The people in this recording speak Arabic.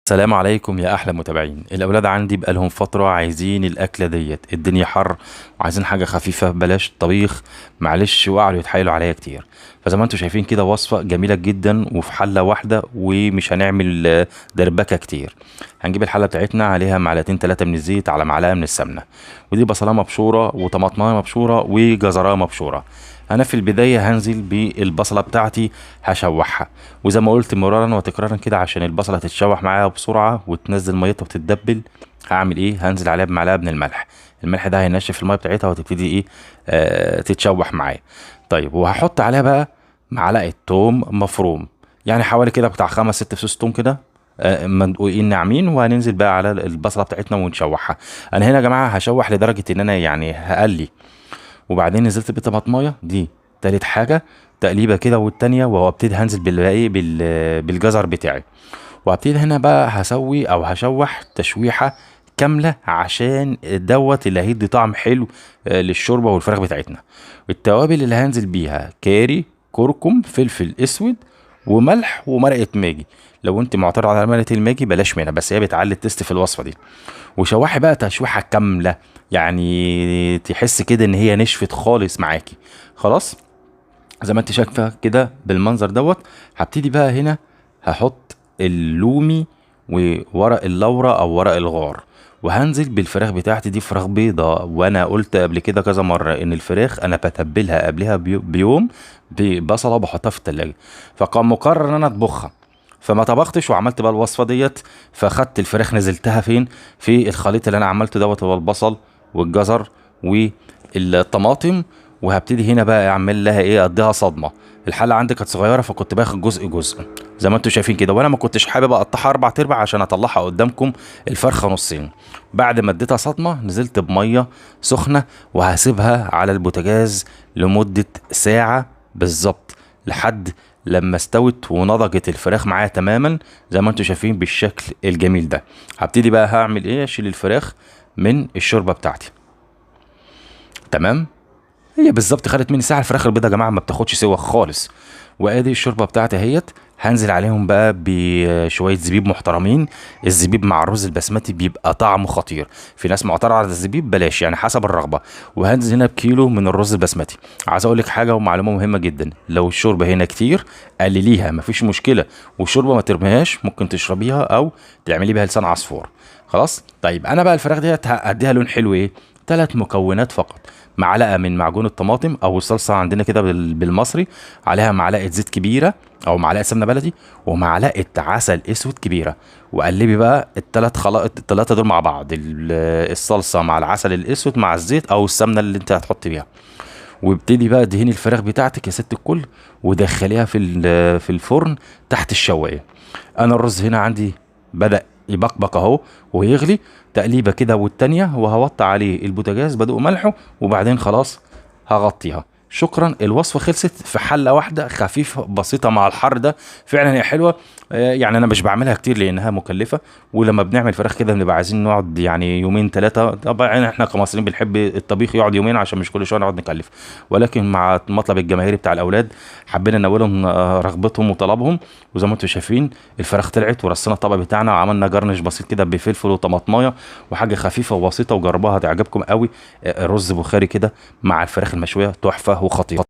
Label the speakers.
Speaker 1: السلام عليكم يا احلى متابعين. الاولاد عندي بقالهم فتره عايزين الاكله ديت، الدنيا حر وعايزين حاجه خفيفه، بلاش طبيخ معلش، وقعدوا يتحايلوا عليا كتير. فزي ما انتم شايفين كده وصفه جميله جدا وفي حله واحده، ومش هنعمل دربكه كتير. هنجيب الحله بتاعتنا، عليها معلقتين ثلاثه من الزيت على معلقه من السمنه، ودي بصلايه مبشوره وطماطمايه مبشوره وجزرايه مبشوره. انا في البدايه هنزل بالبصله بتاعتي هشوحها، وزي ما قلت مرارا وتكرارا كده عشان البصله تتشوح معايا بسرعه وتنزل ميتها وتتدبل. هعمل ايه؟ هنزل عليها بمعلقه من الملح. الملح ده هينشف الميه بتاعتها وتبتدي ايه، تتشوح معايا. طيب، وهحط عليها بقى معلقه توم مفروم، يعني حوالي كده بتاع 5 6 فصوص توم كده، مدقوقين ناعمين، وهننزل بقى على البصله بتاعتنا ونشوحها. انا هنا يا جماعه هشوح لدرجه ان انا يعني هقلي، وبعدين نزلت بطماطمايه دي تالت حاجه، تقليبه كده والتانيه، وابتدي هنزل بالايه بالجزر بتاعي. وابتدي هنا بقى هسوي او هشوح تشويحه كامله عشان دوت اللي هيدي طعم حلو للشوربه والفراخ بتاعتنا. التوابل اللي هنزل بيها كاري، كركم، فلفل اسود، وملح، ومرقه ماجي. لو انت معترض على مرقه الماجي بلاش منها، بس هي بتعلي التست في الوصفه دي. وشوحي بقى تشويحه كامله، يعني تحس كده ان هي نشفت خالص معاكي. خلاص، زي ما انت شايفه كده بالمنظر دوت. هبتدي بقى هنا هحط اللومي وورق اللورة او ورق الغار، وهنزل بالفراخ بتاعتي. دي فراخ بيضة، وانا قلت قبل كده كذا مرة ان الفراخ انا بتبلها قبلها بيوم ببصلة بحطها في التلاجة، فكان مقرر ان انا اطبخها. فما طبختش وعملت بقى الوصفة ديت. فاخدت الفراخ نزلتها فين؟ في الخليط اللي انا عملته دوت، هو البصل والجزر والطماطم. وهبتدي هنا بقى اعمل لها ايه، اديها صدمه. الحله عندي كانت صغيره فكنت باخد جزء جزء زي ما انتم شايفين كده، وانا ما كنتش حابب اقطعها 4 ارباع عشان اطلعها قدامكم الفرخه نصين. بعد ما اديتها صدمه نزلت بميه سخنه، وهسيبها على البوتاجاز لمده ساعه بالظبط، لحد لما استوت ونضجت الفراخ معايا تماما زي ما انتم شايفين بالشكل الجميل ده. هبتدي بقى هعمل ايه، اشيل الفراخ من الشوربه بتاعتي. تمام، هي بالظبط خدت مني ساعه. الفراخ البيضاء يا جماعه ما بتاخدش سوا خالص. وادي الشوربه بتاعتي اهيت. هنزل عليهم بقى بشويه زبيب محترمين. الزبيب مع الرز البسمتي بيبقى طعمه خطير. في ناس معترضه على الزبيب، بلاش يعني حسب الرغبه. وهنزل هنا بكيلو من الرز البسمتي. عايز اقول لك حاجه ومعلومه مهمه جدا، لو الشوربه هنا كتير قلليها مفيش مشكله، والشوربه ما ترميهاش، ممكن تشربيها او تعملي بيها لسان عصفور. خلاص. طيب انا بقى الفراخ ديت هديها لون حلو ايه، 3 مكونات فقط. معلقه من معجون الطماطم او الصلصه عندنا كده بالمصري، عليها معلقه زيت كبيره او معلقه سمنه بلدي، ومعلقه عسل اسود كبيره. وقلبي بقى الثلاث خلائط الثلاثه دول مع بعض، الصلصه مع العسل الاسود مع الزيت او السمنه اللي انت هتحط بيها. وابتدي بقى دهني الفراخ بتاعتك يا ست الكل، ودخليها في الفرن تحت الشوايه. انا الرز هنا عندي بدأ يبقبق اهو ويغلي، تقليبه كده والتانية، وهوطي عليه البوتاجاز بدوق ملحه، وبعدين خلاص هغطيها. شكرا، الوصفه خلصت في حله واحده خفيفه بسيطه مع الحر ده. فعلا هي حلوه. يعني انا مش بعملها كتير لانها مكلفه، ولما بنعمل فراخ كده بنبقى عايزين نقعد يعني يومين ثلاثه. طبعا احنا كمصريين بنحب الطبيخ يقعد يومين عشان مش كل شويه نقعد نكلف، ولكن مع المطلب الجماهيري بتاع الاولاد حبينا ننولهم رغبتهم وطلبهم. وزي ما انتم شايفين الفراخ طلعت، ورصينا الطبق بتاعنا وعملنا جرنش بسيط كده بفلفل وطماطمايه، وحاجه خفيفه وبسيطه، وجربوها هتعجبكم قوي. رز بخاري كده مع الفراخ المشويه تحفه وخطيره.